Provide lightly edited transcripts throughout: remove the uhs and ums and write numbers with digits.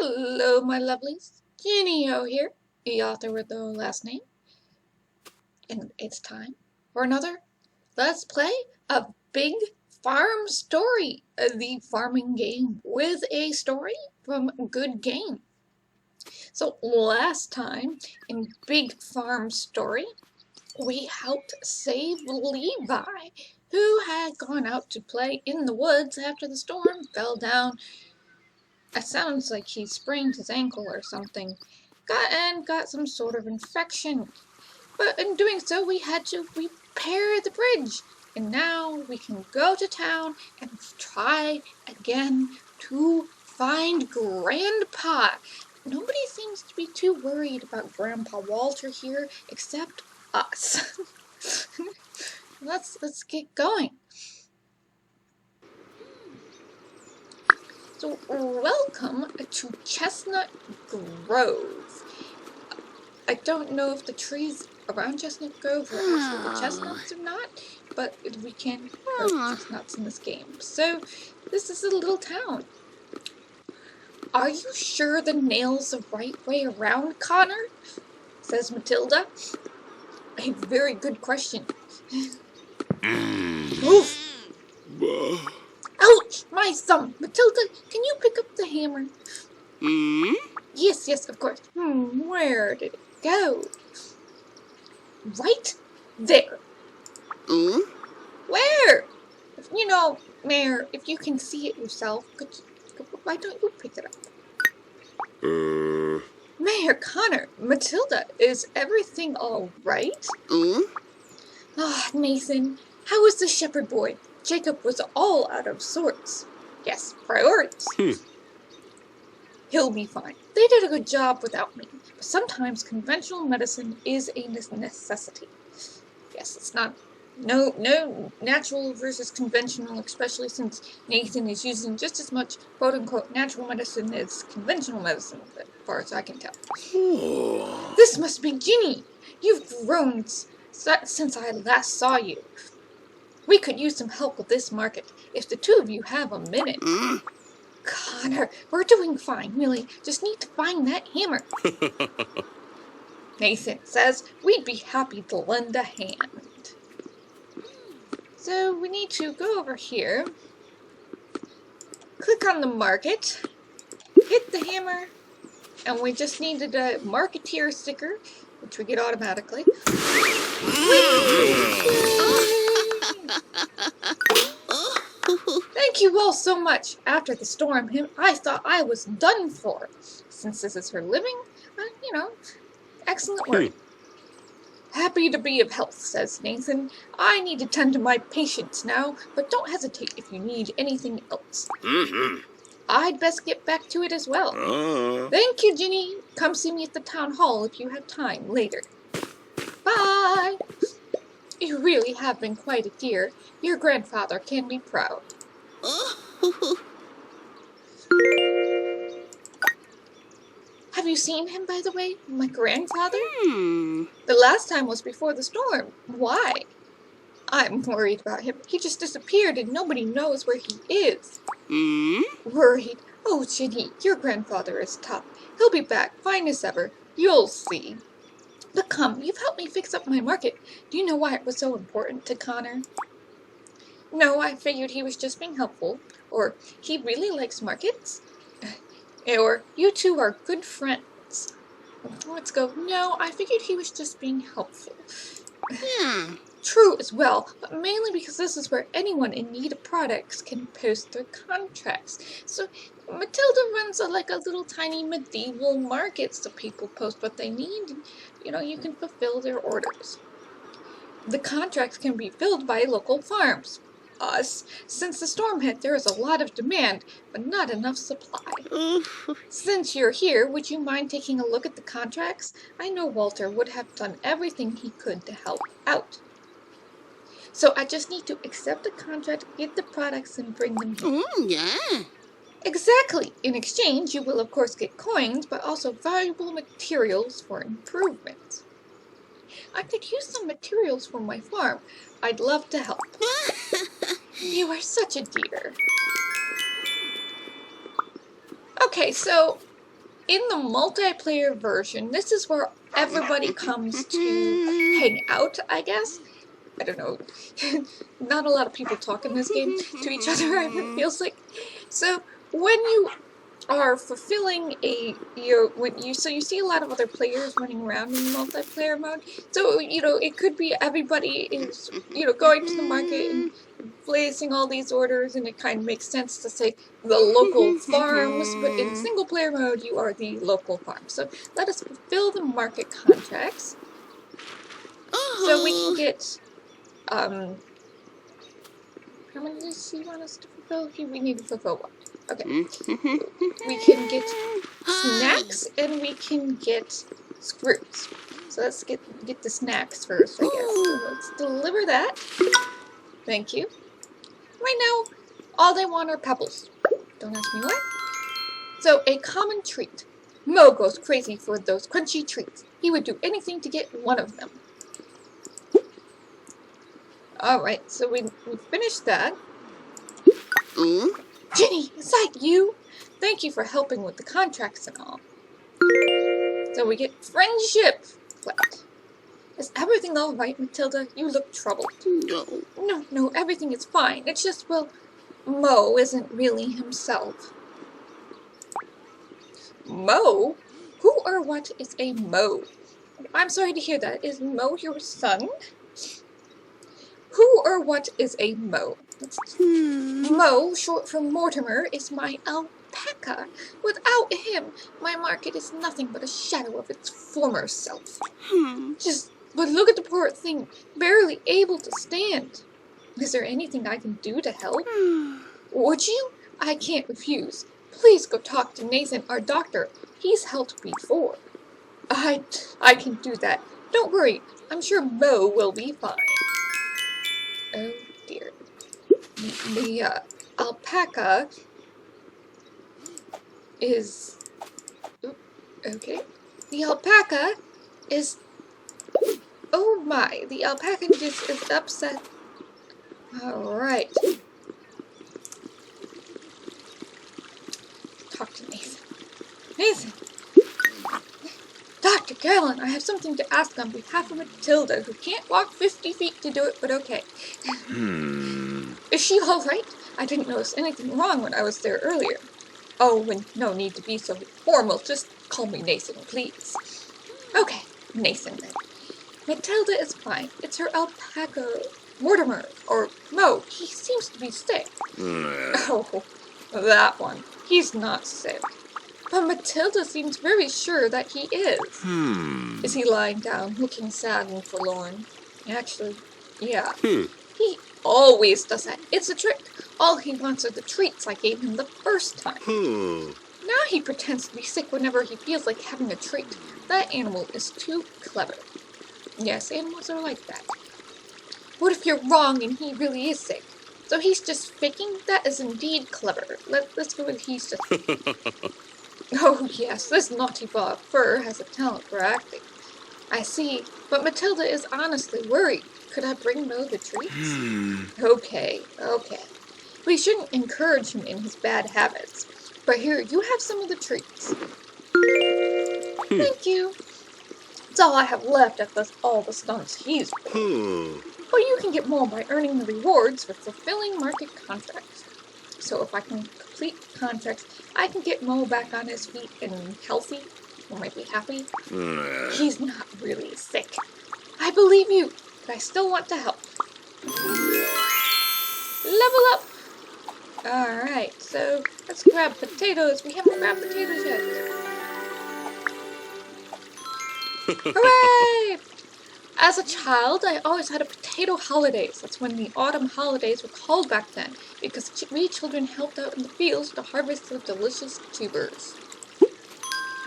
Hello, my lovelies. Ginny-O here, the author with the last name. And it's time for another Let's Play a Big Farm Story, the farming game with a story from Good Game. So last time in Big Farm Story, we helped save Levi, who had gone out to play in the woods after the storm fell down. It sounds like he sprained his ankle or something, got some sort of infection. But in doing so, we had to repair the bridge. And now we can go to town and try again to find Grandpa. Nobody seems to be too worried about Grandpa Walter here, except us. Let's get going. So, welcome to Chestnut Grove. I don't know if the trees around Chestnut Grove are actually the chestnuts or not, but we can grow chestnuts in this game. So, this is a little town. Are you sure the nail's the right way around, Connor? Says Mathilde. A very good question. Oof! Ouch! My thumb! Mathilde, can you pick up the hammer? Yes, of course. Where did it go? Right there. Where? You know, Mayor, if you can see it yourself, why don't you pick it up? Mayor Connor, Mathilde, is everything all right? Nathan, how is the shepherd boy? Jacob was all out of sorts. Yes, priorities. He'll be fine. They did a good job without me, but sometimes conventional medicine is a necessity. Yes, it's not no natural versus conventional, especially since Nathan is using just as much quote-unquote natural medicine as conventional medicine, as far as I can tell. This must be Ginny. You've grown since I last saw you. We could use some help with this market, if the two of you have a minute. Connor, we're doing fine, really. Just need to find that hammer. Nathan says we'd be happy to lend a hand. So we need to go over here, click on the market, hit the hammer, and we just needed a marketeer sticker, which we get automatically. Thank you all so much. After the storm, I thought I was done for. Since this is her living, excellent work. Happy to be of help, says Nathan. I need to tend to my patients now, but don't hesitate if you need anything else. I'd best get back to it as well. Thank you, Ginny. Come see me at the town hall if you have time later. Bye. You really have been quite a dear. Your grandfather can be proud. Have you seen him, by the way? My grandfather? The last time was before the storm. Why? I'm worried about him. He just disappeared and nobody knows where he is. Worried? Oh, Ginny, your grandfather is tough. He'll be back, fine as ever. You'll see. But come, you've helped me fix up my market. Do you know why it was so important to Connor? No, I figured he was just being helpful. Or, he really likes markets. Or, you two are good friends. Let's go. No, I figured he was just being helpful. True as well, but mainly because this is where anyone in need of products can post their contracts. So, Mathilde runs a little tiny medieval market, so people post what they need, and, you can fulfill their orders. The contracts can be filled by local farms. Us. Since the storm hit, there is a lot of demand, but not enough supply. Since you're here, would you mind taking a look at the contracts? I know Walter would have done everything he could to help out. So I just need to accept the contract, get the products, and bring them here. Yeah. Exactly. In exchange, you will of course get coins, but also valuable materials for improvements. I could use some materials for my farm. I'd love to help. You are such a dear. Okay, so In the multiplayer version, this is where everybody comes to hang out, I guess. I don't know. Not a lot of people talk in this game to each other, it feels like. So, when you are fulfilling so you see a lot of other players running around in multiplayer mode. So, it could be everybody is, going to the market and placing all these orders, and it kind of makes sense to say the local farms, but in single player mode, you are the local farm. So let us fulfill the market contracts. So we can get, how many does he want us to fulfill? We need to fulfill one. Okay. We can get snacks, and we can get screws. So let's get the snacks first, I guess. So let's deliver that. Thank you. Right now, all they want are pebbles. Don't ask me why. So, a common treat. Mo goes crazy for those crunchy treats. He would do anything to get one of them. Alright, so we finished that. Jenny, is that you? Thank you for helping with the contracts and all. So we get friendship. What? Is everything alright, Mathilde? You look troubled. No, everything is fine. It's just, well, Mo isn't really himself. Mo? Who or what is a Mo? I'm sorry to hear that. Is Mo your son? Who or what is a Mo? Mo, short for Mortimer, is my alpaca. Without him, my market is nothing but a shadow of its former self. But look at the poor thing, barely able to stand. Is there anything I can do to help? Would you? I can't refuse. Please go talk to Nathan, our doctor. He's helped before. I can do that. Don't worry. I'm sure Mo will be fine. Oh dear. The alpaca is... okay. The alpaca is... oh my, the alpaca just is upset. Alright. Talk to Nathan. Nathan! Dr. Carolyn, I have something to ask on behalf of Mathilde, who can't walk 50 feet to do it, but okay. Is she alright? I didn't notice anything wrong when I was there earlier. Oh, and no need to be so formal, just call me Nathan, please. Okay, Nathan then. Mathilde is fine. It's her alpaca, Mortimer, or Mo. He seems to be sick. Oh, that one. He's not sick. But Mathilde seems very sure that he is. Is he lying down, looking sad and forlorn? Actually, yeah. He always does that. It's a trick. All he wants are the treats I gave him the first time. Now he pretends to be sick whenever he feels like having a treat. That animal is too clever. Yes, animals are like that. What if you're wrong and he really is sick? So he's just faking? That is indeed clever. Let's go with he's just... Oh yes, this naughty ball of fur has a talent for acting. I see, but Mathilde is honestly worried. Could I bring Mo the treats? Okay. We shouldn't encourage him in his bad habits. But here, you have some of the treats. Thank you. It's all I have left after all the stunts he's pulled. But you can get more by earning the rewards for fulfilling market contracts. So if I can complete contracts, I can get Mo back on his feet and healthy. He might be happy. He's not really sick. I believe you, but I still want to help. Level up! Alright, so let's grab potatoes. We haven't grabbed potatoes yet. Hooray! As a child, I always had a potato holidays. That's when the autumn holidays were called back then, because we children helped out in the fields to harvest the delicious tubers.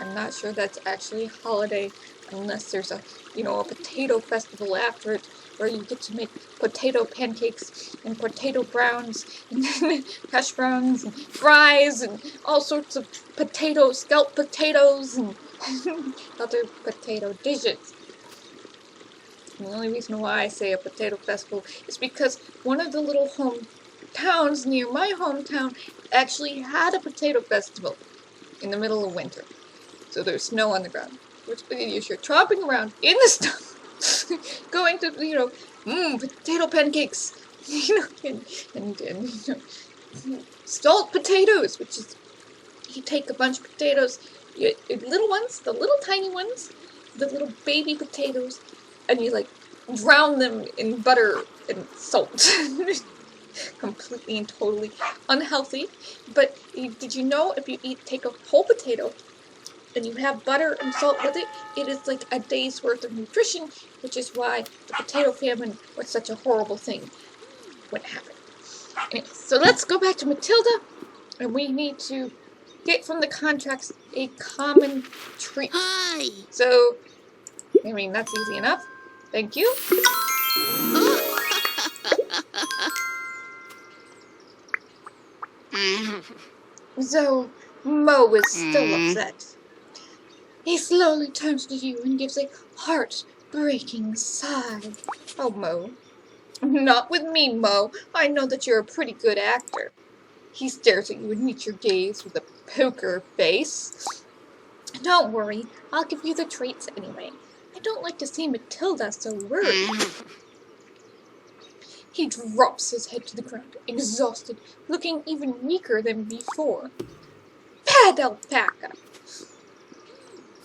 I'm not sure that's actually a holiday unless there's a potato festival after it, where you get to make potato pancakes and potato browns and hash browns and fries and all sorts of potatoes, scalloped potatoes and other potato dishes. And the only reason why I say a potato festival is because one of the little hometowns near my hometown actually had a potato festival in the middle of winter. So there's snow on the ground. Which means you're tromping around in the snow, going to, potato pancakes, and salt potatoes, which is, you take a bunch of potatoes, little ones, the little tiny ones, the little baby potatoes, and you like drown them in butter and salt. Completely and totally unhealthy. But did you know if you take a whole potato and you have butter and salt with it, it is like a day's worth of nutrition, which is why the potato famine was such a horrible thing when it happened. Anyway, so let's go back to Mathilde, and we need to get from the contracts a common treat. Hi. So, I mean, that's easy enough. Thank you. So, Mo is still upset. He slowly turns to you and gives a heart-breaking sigh. Oh, Mo. Not with me, Mo. I know that you're a pretty good actor. He stares at you and meets your gaze with a poker face. Don't worry, I'll give you the treats anyway. I don't like to see Mathilde so worried. He drops his head to the ground, exhausted, looking even weaker than before. Bad alpaca!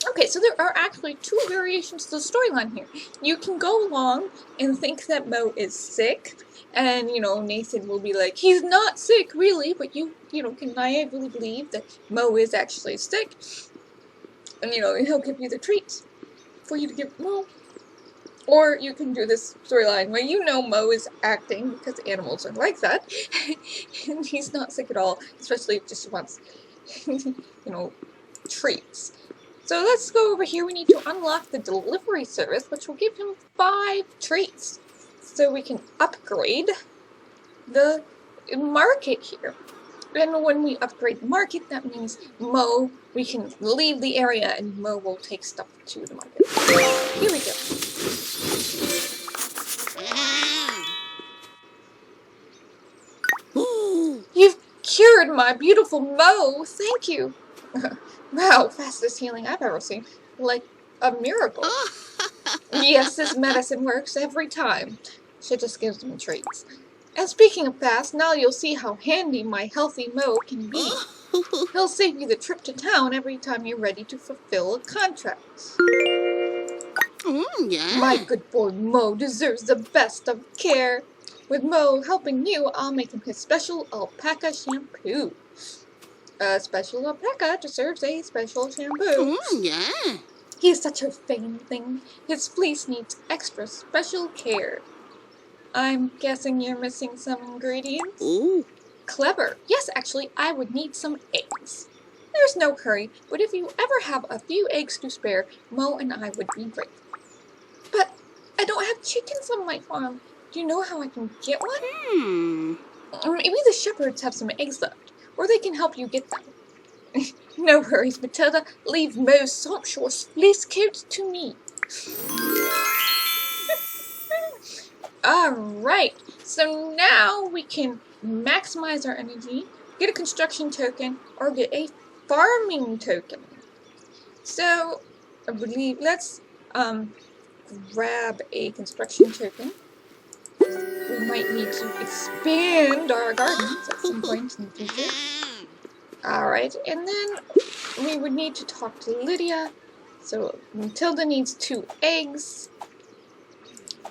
Okay, so there are actually two variations to the storyline here. You can go along and think that Mo is sick, and, Nathan will be like, he's not sick, really, but you can naively believe that Mo is actually sick, and, he'll give you the treats for you to give Mo. Or you can do this storyline where Mo is acting, because animals are like that, and he's not sick at all, especially if just wants, treats. So let's go over here. We need to unlock the delivery service, which will give him 5 treats. So we can upgrade the market here. And when we upgrade the market, that means Mo, we can leave the area and Mo will take stuff to the market. Here we go. You've cured my beautiful Mo. Thank you. Wow, fastest healing I've ever seen. Like a miracle. Yes, this medicine works every time. She just gives him treats. And speaking of fast, now you'll see how handy my healthy Mo can be. He'll save you the trip to town every time you're ready to fulfill a contract. Yeah. My good boy Mo deserves the best of care. With Mo helping you, I'll make him his special alpaca shampoo. A special alpaca deserves a special shampoo. Yeah. He's such a vain thing. His fleece needs extra special care. I'm guessing you're missing some ingredients? Ooh. Clever. Yes, actually, I would need some eggs. There's no hurry, but if you ever have a few eggs to spare, Mo and I would be grateful. But I don't have chickens on my farm. Do you know how I can get one? Maybe the shepherds have some eggs left. Or they can help you get them. No worries, Mathilde. Leave Mo's sumptuous fleece coat to me. Alright, so now we can maximize our energy, get a construction token, or get a farming token. So, I believe, let's grab a construction token. We might need to expand our gardens at some point in the future. Alright, and then we would need to talk to Lydia. So Mathilde needs 2 eggs.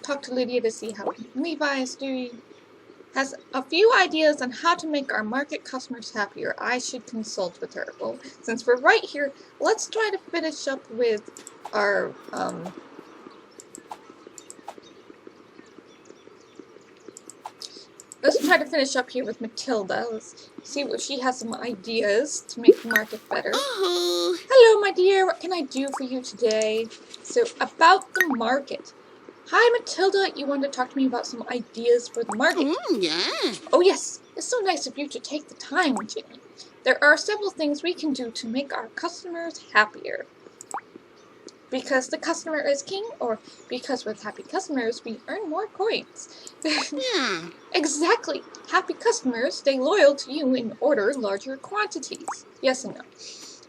Talk to Lydia to see how Levi is doing. Has a few ideas on how to make our market customers happier. I should consult with her. Well, since we're right here, let's try to finish up with our let's try to finish up here with Mathilde. Let's see if she has some ideas to make the market better. Hello, my dear. What can I do for you today? So, about the market. Hi, Mathilde. You wanted to talk to me about some ideas for the market? Yeah. Oh, yes. It's so nice of you to take the time, Jenny. There are several things we can do to make our customers happier. Because the customer is king, or because with happy customers, we earn more coins. Yeah. Exactly. Happy customers stay loyal to you and order larger quantities. Yes and no.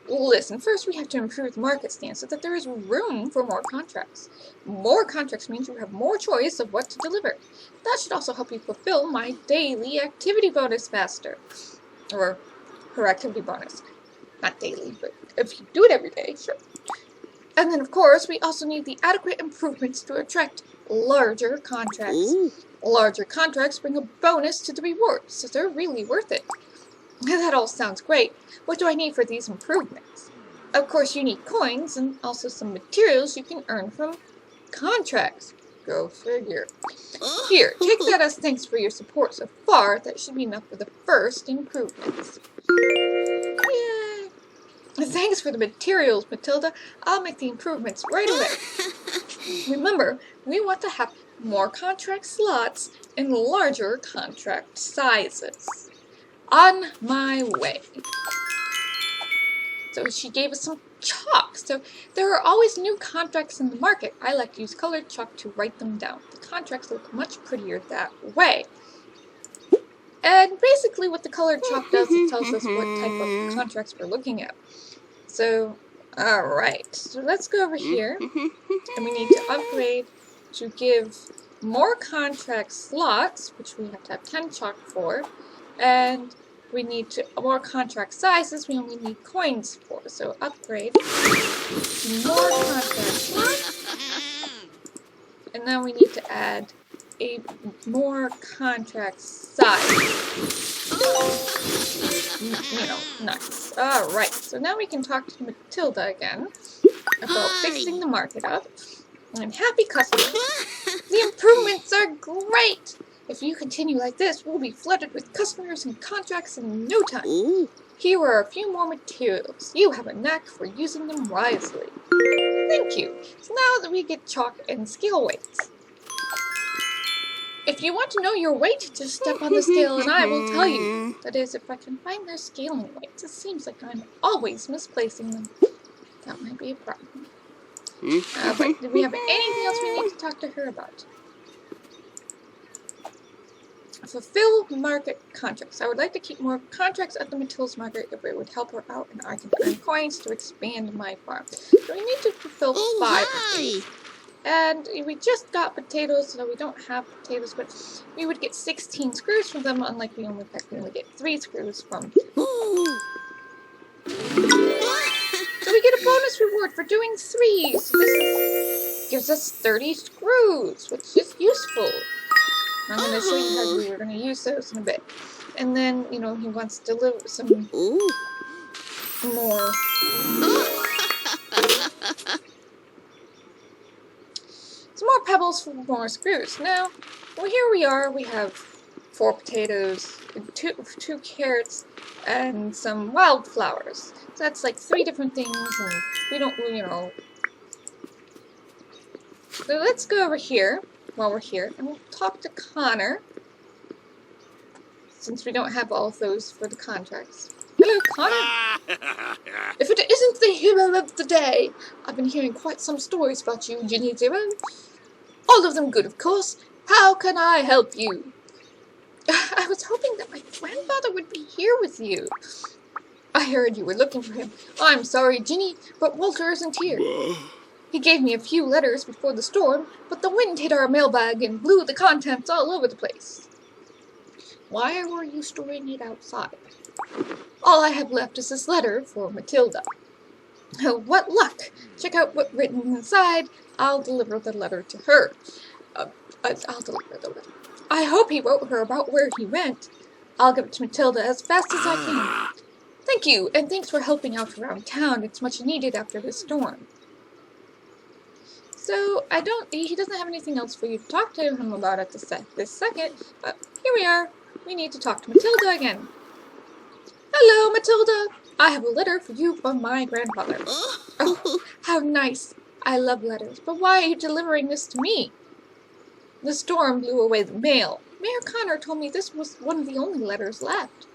Listen, first we have to improve the market stance so that there is room for more contracts. More contracts means you have more choice of what to deliver. That should also help you fulfill my daily activity bonus faster. Or her activity bonus. Not daily, but if you do it every day, sure. And then, of course, we also need the adequate improvements to attract larger contracts. Ooh. Larger contracts bring a bonus to the rewards, so they're really worth it. That all sounds great. What do I need for these improvements? Of course, you need coins and also some materials you can earn from contracts. Go figure. Here, take that as thanks for your support so far. That should be enough for the first improvements. Yay! Thanks for the materials, Mathilde. I'll make the improvements right away. Remember, we want to have more contract slots and larger contract sizes. On my way. So she gave us some chalk. So there are always new contracts in the market. I like to use colored chalk to write them down. The contracts look much prettier that way. And basically what the colored chalk does, it tells us what type of contracts we're looking at. So, alright. So let's go over here. And we need to upgrade to give more contract slots, which we have to have 10 chalk for. And we need more contract sizes, we only need coins for. So upgrade to more contract slots. And then we need to add a more contract size. Nice. Alright, so now we can talk to Mathilde again about fixing the market up. And happy customers. The improvements are great! If you continue like this, we'll be flooded with customers and contracts in no time. Ooh. Here are a few more materials. You have a knack for using them wisely. Thank you. So now that we get chalk and scale weights. If you want to know your weight, just step on the scale and I will tell you. That is, if I can find their scaling weights. It seems like I'm always misplacing them. That might be a problem. But do we have anything else we need to talk to her about? Fulfill market contracts. I would like to keep more contracts at the Mathilde's market if it would help her out and I can earn coins to expand my farm. So we need to fulfill 5 of these. And we just got potatoes, so we don't have potatoes, but we would get 16 screws from them, unlike we only get 3 screws from. So we get a bonus reward for doing 3. So this gives us 30 screws, which is useful. I'm going to show you how we're going to use those in a bit. And then, he wants to deliver some more. Some more pebbles for more screws. Now, here we are. We have 4 potatoes, 2 carrots, and some wildflowers. So that's like 3 different things, and we don't, So let's go over here. While we're here, and we'll talk to Connor, since we don't have all of those for the contracts. Hello, Connor! If it isn't the hero of the day, I've been hearing quite some stories about you, Ginny Zero. All of them good, of course. How can I help you? I was hoping that my grandfather would be here with you. I heard you were looking for him. I'm sorry, Ginny, but Walter isn't here. He gave me a few letters before the storm, but the wind hit our mailbag and blew the contents all over the place. Why were you storing it outside? All I have left is this letter for Mathilde. What luck! Check out what's written inside. I'll deliver the letter to her. I'll deliver the letter. I hope he wrote her about where he went. I'll give it to Mathilde as fast as I can. Thank you, and thanks for helping out around town. It's much needed after this storm. So, he doesn't have anything else for you to talk to him about at this second, but here we are. We need to talk to Mathilde again. Hello, Mathilde. I have a letter for you from my grandfather. Oh, how nice. I love letters, but why are you delivering this to me? The storm blew away the mail. Mayor Connor told me this was one of the only letters left,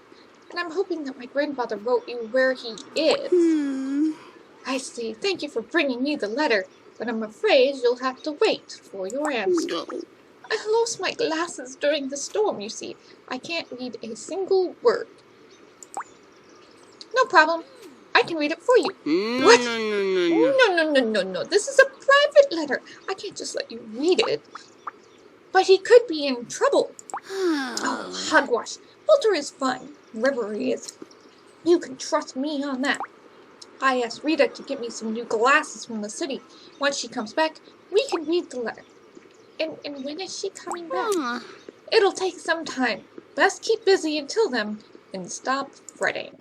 and I'm hoping that my grandfather wrote you where he is. I see. Thank you for bringing me the letter. But I'm afraid you'll have to wait for your answer. I lost my glasses during the storm, you see. I can't read a single word. No problem. I can read it for you. No, What? no. No. This is a private letter. I can't just let you read it. But he could be in trouble. Oh, hogwash. Walter is fine. Wherever he is. You can trust me on that. I asked Rita to get me some new glasses from the city. Once she comes back, we can read the letter. And when is she coming back? It'll take some time. Best keep busy until then and stop fretting.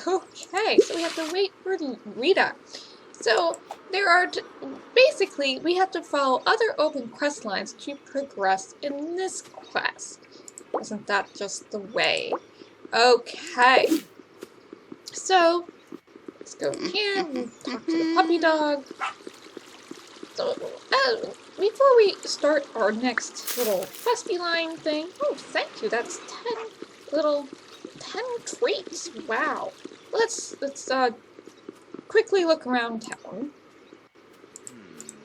Okay, so we have to wait for Rita. So there are, basically, we have to follow other open quest lines to progress in this quest. Isn't that just the way? Okay. So, let's go here, we'll talk to the puppy dog. So, before we start our next little questy line thing, oh, thank you, that's 10 treats, wow. Let's quickly look around town.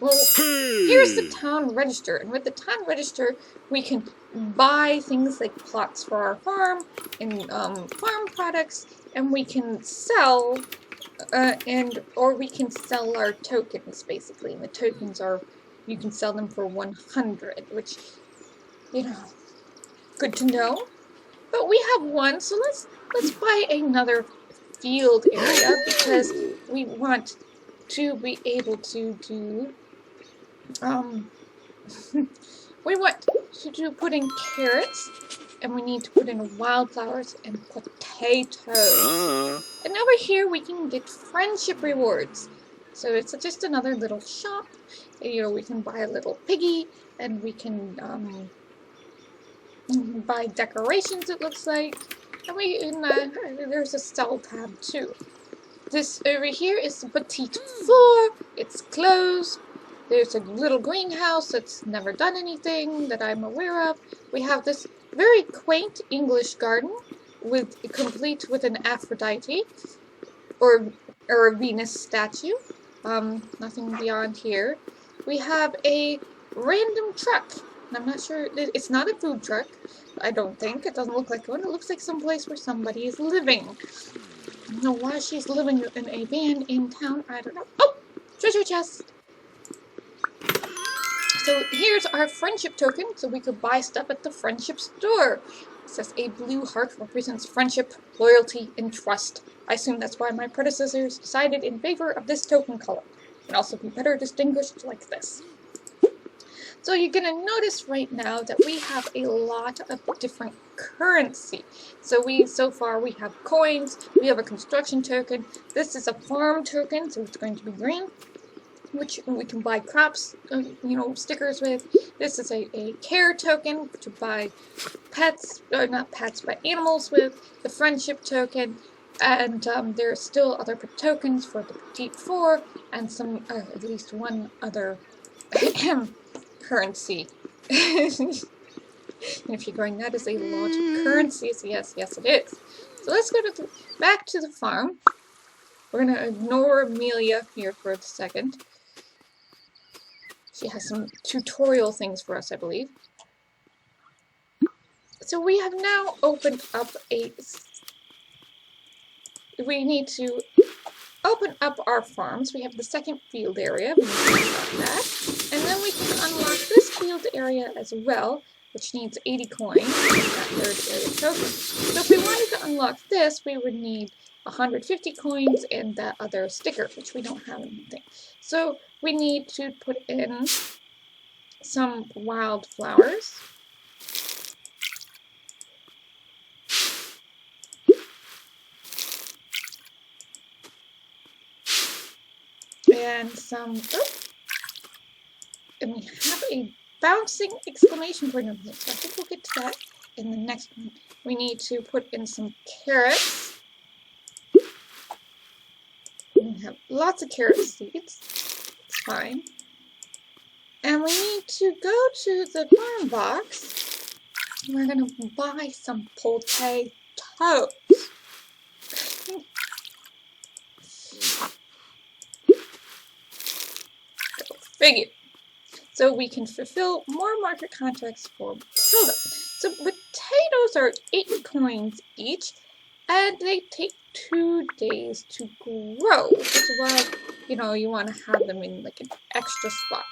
Well, here's the town register, and with the town register, we can buy things like plots for our farm, and farm products, and we can sell, or we can sell our tokens, basically. And the tokens are, you can sell them for 100, which, you know, good to know. But we have one, so let's buy another field area, because we want to be able to do, we want to put in carrots, and we need to put in wildflowers and potatoes. And over here we can get friendship rewards. So it's just another little shop. And, you know, we can buy a little piggy, and we can buy decorations, it looks like. And there's a sell tab too. This over here is the petite floor. It's closed. There's a little greenhouse that's never done anything that I'm aware of. We have this very quaint English garden complete with an Aphrodite or a Venus statue. Nothing beyond here. We have a random truck. I'm not sure. It's not a food truck. I don't think. It doesn't look like one. It looks like some place where somebody is living. I don't know why she's living in a van in town. I don't know. Oh! Treasure chest! So here's our friendship token, so we could buy stuff at the friendship store. It says a blue heart represents friendship, loyalty, and trust. I assume that's why my predecessors decided in favor of this token color. It can also be better distinguished like this. So you're going to notice right now that we have a lot of different currency. So far we have coins, we have a construction token, this is a farm token, so it's going to be green, which we can buy crops, stickers with. This is a care token to buy pets, or not pets, but animals with. The friendship token, and there are still other tokens for the petite four, and some, at least one other currency. And if you're going, that is a lot of currencies. Yes, it is. So let's go back to the farm. We're going to ignore Amelia here for a second. She has some tutorial things for us, I believe. So we have now opened up we need to open up our farms. We have the second field area. We need to unlock that. And then we can unlock this field area as well, which needs 80 coins. That third area token. So if we wanted to unlock this, we would need 150 coins and that other sticker, which we don't have anything. So we need to put in some wildflowers. And and we have a bouncing exclamation point over there. So I think we'll get to that in the next one. We need to put in some carrots. We have lots of carrot seeds. It's fine. And we need to go to the farm box. We're going to buy some potatoes. Figure. So we can fulfill more market contracts for Mathilde. So potatoes are 8 coins each, and they take 2 days to grow. That's why, you want to have them in like an extra spot.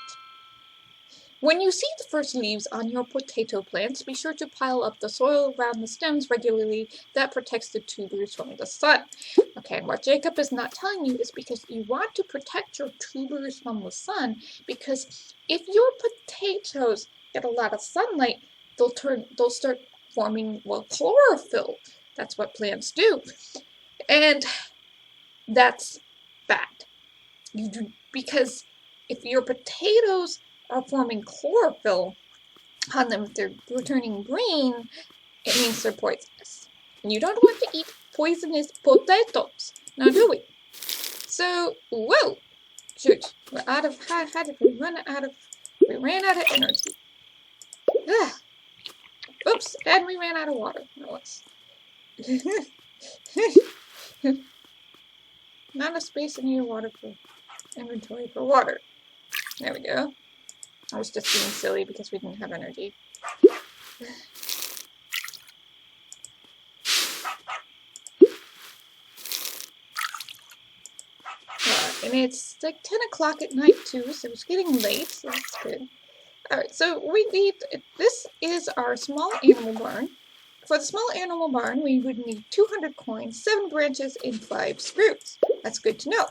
When you see the first leaves on your potato plants, be sure to pile up the soil around the stems regularly. That protects the tubers from the sun. Okay, and what Jacob is not telling you is because you want to protect your tubers from the sun, because if your potatoes get a lot of sunlight, they'll start forming, well, chlorophyll. That's what plants do. And that's bad. Because if your potatoes are forming chlorophyll on them, if they're turning green, it means they're poisonous. And you don't want to eat poisonous potatoes. Now do we? So, whoa! Shoot, we're out of, how did we run out of, we ran out of energy. Ah. Oops, and we ran out of water. No less. Not enough space in your inventory for water. There we go. I was just being silly because we didn't have energy. And it's like 10 o'clock at night too, so it's getting late, so that's good. Alright, so we need, this is our small animal barn. For the small animal barn, we would need 200 coins, 7 branches, and 5 screws. That's good to know.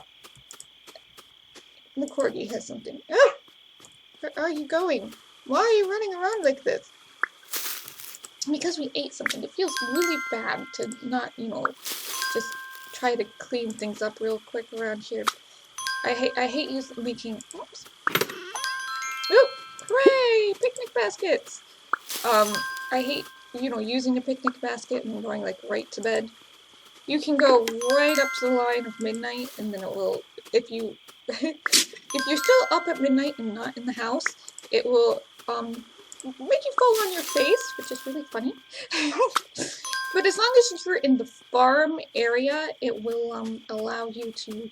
The corgi has something. Oh! Where are you going? Why are you running around like this? Because we ate something. It feels really bad to not, just try to clean things up real quick around here. I hate making, oops. Oh, hooray! Picnic baskets! I hate, using a picnic basket and going, like, right to bed. You can go right up to the line of midnight, and then it will, if you're still up at midnight and not in the house, it will, make you fall on your face, which is really funny. But as long as you're in the farm area, it will, allow you to,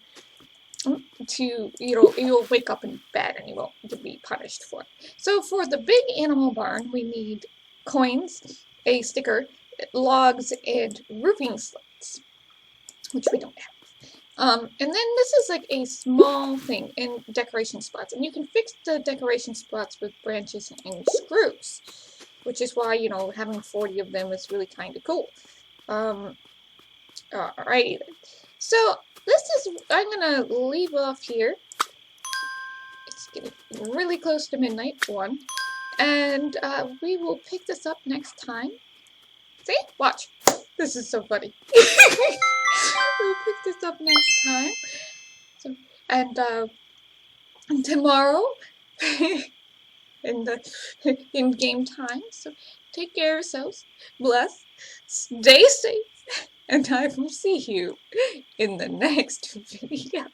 you'll wake up in bed and you won't be punished for it. So for the big animal barn, we need coins, a sticker, logs, and roofing slats, which we don't have. And then this is like a small thing in decoration spots, and you can fix the decoration spots with branches and screws, which is why, having 40 of them is really kind of cool. Alrighty then. So I'm gonna leave off here. It's getting really close to midnight, and we will pick this up next time. See? Watch. This is so funny. We'll pick this up next time. So, and tomorrow, in game time. So take care of yourselves. Bless. Stay safe. And I will see you in the next video.